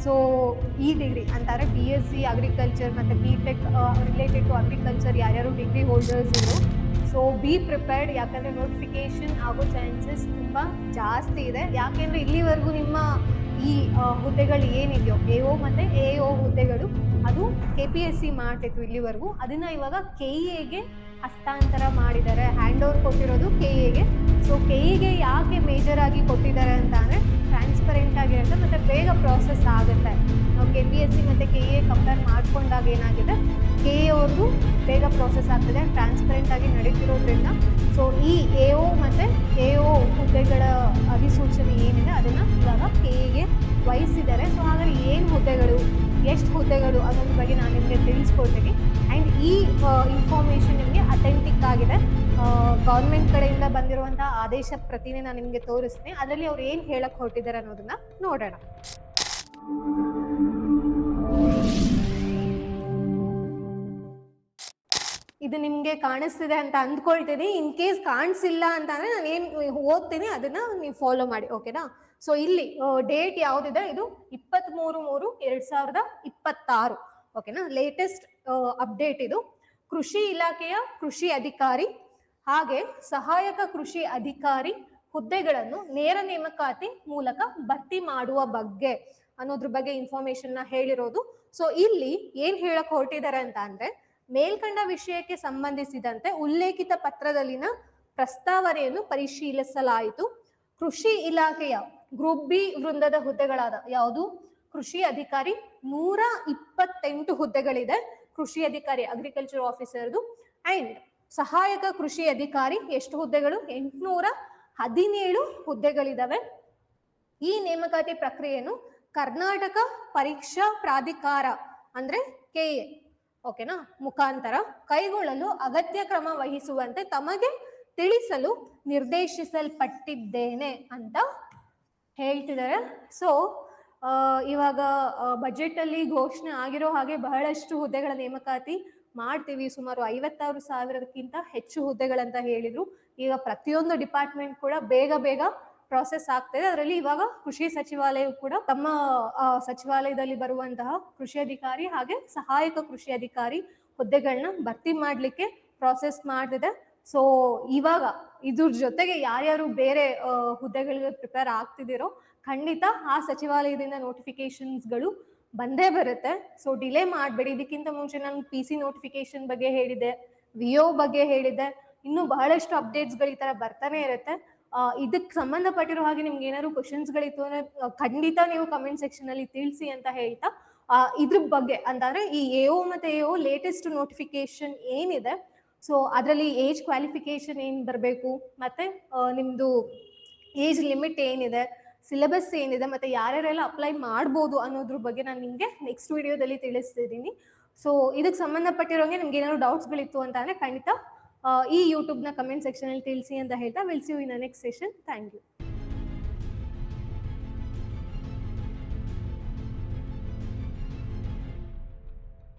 So ಈ degree ಅಂತಾರೆ BSc agriculture ಮತ್ತು BTech ರಿಲೇಟೆಡ್ ಟು ಅಗ್ರಿಕಲ್ಚರ್ ಯಾರ್ಯಾರು ಡಿಗ್ರಿ ಹೋಲ್ಡರ್ಸ್ ಇದ್ರು, ಸೊ ಬಿ ಪ್ರಿಪೇರ್ಡ್. ಯಾಕಂದರೆ ನೋಟಿಫಿಕೇಶನ್ ಆಗೋ ಚಾನ್ಸಸ್ ತುಂಬ ಜಾಸ್ತಿ ಇದೆ. ಯಾಕೆಂದರೆ ಇಲ್ಲಿವರೆಗೂ ನಿಮ್ಮ ಈ ಹುದ್ದೆಗಳು ಏನಿದೆಯೋ AO ಮತ್ತು AO ಹುದ್ದೆಗಳು ಅದು KPSC ಮಾಡ್ತಿತ್ತು ಇಲ್ಲಿವರೆಗೂ. ಅದನ್ನು ಇವಾಗ KEAಗೆ ಹಸ್ತಾಂತರ ಮಾಡಿದ್ದಾರೆ. ಹ್ಯಾಂಡ್ ಓವರ್ ಕೊಟ್ಟಿರೋದು KEAಗೆ. ಸೊ KEAಗೆ ಯಾಕೆ ಮೇಜರ್ ಆಗಿ ಕೊಟ್ಟಿದ್ದಾರೆ ಅಂತ ಅಂದರೆ ಟ್ರಾನ್ಸ್ಪರೆಂಟ್ ಆಗಿರುತ್ತೆ ಮತ್ತು ಬೇಗ ಪ್ರೋಸೆಸ್ ಆಗುತ್ತೆ. ನಾವು KPSC ಮತ್ತು KEA ಕಂಪೇರ್ ಮಾಡ್ಕೊಂಡಾಗ ಏನಾಗಿದೆ, KEA ಅವ್ರದ್ದು ಬೇಗ ಪ್ರೋಸೆಸ್ ಆಗ್ತದೆ, ಟ್ರಾನ್ಸ್ಪರೆಂಟ್ ಆಗಿ ನಡೀತಿರೋದ್ರಿಂದ. ಸೊ ಈ AO ಮತ್ತು AO ಹುದ್ದೆಗಳ ಅಧಿಸೂಚನೆ ಏನಿದೆ ಅದನ್ನು ಇವಾಗ KEAಗೆ ವಹಿಸಿದ್ದಾರೆ. ಸೊ ಹಾಗಾಗಿ ಏನು ಹುದ್ದೆಗಳು, ಎಷ್ಟು ಹುದ್ದೆಗಳು ಅನ್ನೋದ್ರ ಬಗ್ಗೆ ನಾನು ನಿಮಗೆ ತಿಳಿಸ್ಕೊಡ್ತೀನಿ. ಆ್ಯಂಡ್ ಈ ಇನ್ಫಾರ್ಮೇಷನ್ ನಿಮಗೆ ಅಥೆಂಟಿಕ್ ಆಗಿದೆ. ಗೌರ್ಮೆಂಟ್ ಕಡೆಯಿಂದ ಬಂದಿರುವಂಥ ಆದೇಶ ಪ್ರತಿನೇ ನಾನು ನಿಮಗೆ ತೋರಿಸ್ತೀನಿ. ಅದರಲ್ಲಿ ಅವ್ರು ಏನು ಹೇಳಕ್ಕೆ ಹೊರಟಿದ್ದಾರೆ ಅನ್ನೋದನ್ನ ನೋಡೋಣ. ಇದು ನಿಮಗೆ ಕಾಣಿಸ್ತಿದೆ ಅಂತ ಅಂದ್ಕೊಳ್ತೀನಿ. ಇನ್ ಕೇಸ್ ಕಾಣಿಸಿಲ್ಲ ಅಂತಂದರೆ ನಾನು ಏನು ಓದ್ತೀನಿ ಅದನ್ನು ನೀವು ಫಾಲೋ ಮಾಡಿ, ಓಕೆನಾ? ಸೊ ಇಲ್ಲಿ ಡೇಟ್ ಯಾವುದಿದೆ, ಇದು 23/3/2026, ಓಕೆನಾ? ಲೇಟೆಸ್ಟ್ ಅಪ್ಡೇಟ್ ಇದು. ಕೃಷಿ ಇಲಾಖೆಯ ಕೃಷಿ ಅಧಿಕಾರಿ ಹಾಗೆ ಸಹಾಯಕ ಕೃಷಿ ಅಧಿಕಾರಿ ಹುದ್ದೆಗಳನ್ನು ನೇರ ನೇಮಕಾತಿ ಮೂಲಕ ಭರ್ತಿ ಮಾಡುವ ಬಗ್ಗೆ ಅನ್ನೋದ್ರ ಬಗ್ಗೆ ಇನ್ಫಾರ್ಮೇಶನ್ನ ಹೇಳಿರೋದು. ಸೊ ಇಲ್ಲಿ ಏನು ಹೇಳಕ್ ಹೊರಟಿದ್ದಾರೆ ಅಂತ ಅಂದರೆ, ಮೇಲ್ಕಂಡ ವಿಷಯಕ್ಕೆ ಸಂಬಂಧಿಸಿದಂತೆ ಉಲ್ಲೇಖಿತ ಪತ್ರದಲ್ಲಿನ ಪ್ರಸ್ತಾವನೆಯನ್ನು ಪರಿಶೀಲಿಸಲಾಯಿತು. ಕೃಷಿ ಇಲಾಖೆಯ ಗ್ರೂಪ್ ಬಿ ವೃಂದದ ಹುದ್ದೆಗಳಾದ ಯಾವುದು, ಕೃಷಿ ಅಧಿಕಾರಿ 128 ಹುದ್ದೆಗಳಿದೆ, ಕೃಷಿ ಅಧಿಕಾರಿ ಅಗ್ರಿಕಲ್ಚರ್ ಆಫೀಸರ್ದು. ಆ್ಯಂಡ್ ಸಹಾಯಕ ಕೃಷಿ ಅಧಿಕಾರಿ ಎಷ್ಟು ಹುದ್ದೆಗಳು, 817 ಹುದ್ದೆಗಳಿದಾವೆ. ಈ ನೇಮಕಾತಿ ಪ್ರಕ್ರಿಯೆಯನ್ನು ಕರ್ನಾಟಕ ಪರೀಕ್ಷಾ ಪ್ರಾಧಿಕಾರ ಅಂದರೆ KEA, ಓಕೆನಾ, ಮುಖಾಂತರ ಕೈಗೊಳ್ಳಲು ಅಗತ್ಯ ಕ್ರಮ ವಹಿಸುವಂತೆ ತಮಗೆ ತಿಳಿಸಲು ನಿರ್ದೇಶಿಸಲ್ಪಟ್ಟಿದ್ದೇನೆ ಅಂತ ಹೇಳ್ತಿದ್ದಾರೆ. ಸೊ ಇವಾಗ ಬಜೆಟಲ್ಲಿ ಘೋಷಣೆ ಆಗಿರೋ ಹಾಗೆ ಬಹಳಷ್ಟು ಹುದ್ದೆಗಳ ನೇಮಕಾತಿ ಮಾಡ್ತೀವಿ, ಸುಮಾರು 56,000ಕ್ಕಿಂತ ಹೆಚ್ಚು ಹುದ್ದೆಗಳಂತ ಹೇಳಿದ್ರು. ಈಗ ಪ್ರತಿಯೊಂದು ಡಿಪಾರ್ಟ್ಮೆಂಟ್ ಕೂಡ ಬೇಗ ಬೇಗ ಪ್ರಾಸೆಸ್ ಆಗ್ತಿದೆ. ಅದರಲ್ಲಿ ಇವಾಗ ಕೃಷಿ ಸಚಿವಾಲಯ ಕೂಡ ತಮ್ಮ ಸಚಿವಾಲಯದಲ್ಲಿ ಬರುವಂತಹ ಕೃಷಿ ಅಧಿಕಾರಿ ಹಾಗೆ ಸಹಾಯಕ ಕೃಷಿ ಅಧಿಕಾರಿ ಹುದ್ದೆಗಳನ್ನ ಭರ್ತಿ ಮಾಡಲಿಕ್ಕೆ ಪ್ರಾಸೆಸ್ ಮಾಡ್ತಿದೆ. ಸೊ ಇವಾಗ ಇದ್ರ ಜೊತೆಗೆ ಯಾರ್ಯಾರು ಬೇರೆ ಹುದ್ದೆಗಳಿಗೆ ಪ್ರಿಪೇರ್ ಆಗ್ತಿದ್ದೀರೋ ಖಂಡಿತ ಆ ಸಚಿವಾಲಯದಿಂದ ನೋಟಿಫಿಕೇಶನ್ಸ್ಗಳು ಬಂದೇ ಬರುತ್ತೆ. ಸೊ ಡಿಲೇ ಮಾಡಬೇಡಿ. ಇದಕ್ಕಿಂತ ಮುಂಚೆ ನಾನು PC ನೋಟಿಫಿಕೇಶನ್ ಬಗ್ಗೆ ಹೇಳಿದೆ, VO ಬಗ್ಗೆ ಹೇಳಿದೆ, ಇನ್ನೂ ಬಹಳಷ್ಟು ಅಪ್ಡೇಟ್ಸ್ಗಳು ಈ ಥರ ಬರ್ತಾನೆ ಇರುತ್ತೆ. ಇದಕ್ಕೆ ಸಂಬಂಧಪಟ್ಟಿರೋ ಹಾಗೆ ನಿಮ್ಗೆ ಏನಾದ್ರು ಕ್ವಶನ್ಸ್ಗಳಿತ್ತು ಅಂದರೆ ಖಂಡಿತ ನೀವು ಕಮೆಂಟ್ ಸೆಕ್ಷನಲ್ಲಿ ತಿಳಿಸಿ ಅಂತ ಹೇಳ್ತಾ, ಇದ್ರ ಬಗ್ಗೆ ಅಂತಂದರೆ ಈ AO ಮತ್ತು AO ಲೇಟೆಸ್ಟ್ ನೋಟಿಫಿಕೇಶನ್ ಏನಿದೆ, ಸೊ ಅದರಲ್ಲಿ ಏಜ್ ಕ್ವಾಲಿಫಿಕೇಶನ್ ಏನು ಬರಬೇಕು, ಮತ್ತು ನಿಮ್ಮದು ಏಜ್ ಲಿಮಿಟ್ ಏನಿದೆ, ಸಿಲೆಬಸ್ ಏನಿದೆ, ಮತ್ತು ಯಾರ್ಯಾರೆಲ್ಲ ಅಪ್ಲೈ ಮಾಡ್ಬೋದು ಅನ್ನೋದ್ರ ಬಗ್ಗೆ ನಾನು ನಿಮಗೆ ನೆಕ್ಸ್ಟ್ ವಿಡಿಯೋದಲ್ಲಿ ತಿಳಿಸ್ತಿದ್ದೀನಿ. ಸೊ ಇದಕ್ಕೆ ಸಂಬಂಧಪಟ್ಟಿರೋಂಗೆ ನಿಮ್ಗೆ ಏನಾದ್ರು ಡೌಟ್ಸ್ಗಳಿತ್ತು ಅಂತ ಅಂದರೆ ಖಂಡಿತ ಈ ಯೂಟ್ಯೂಬ್ನ ಕಮೆಂಟ್ ಸೆಕ್ಷನಲ್ಲಿ ತಿಳಿಸಿ ಅಂತ ಹೇಳ್ತಾ will see you in the next session. Thank you.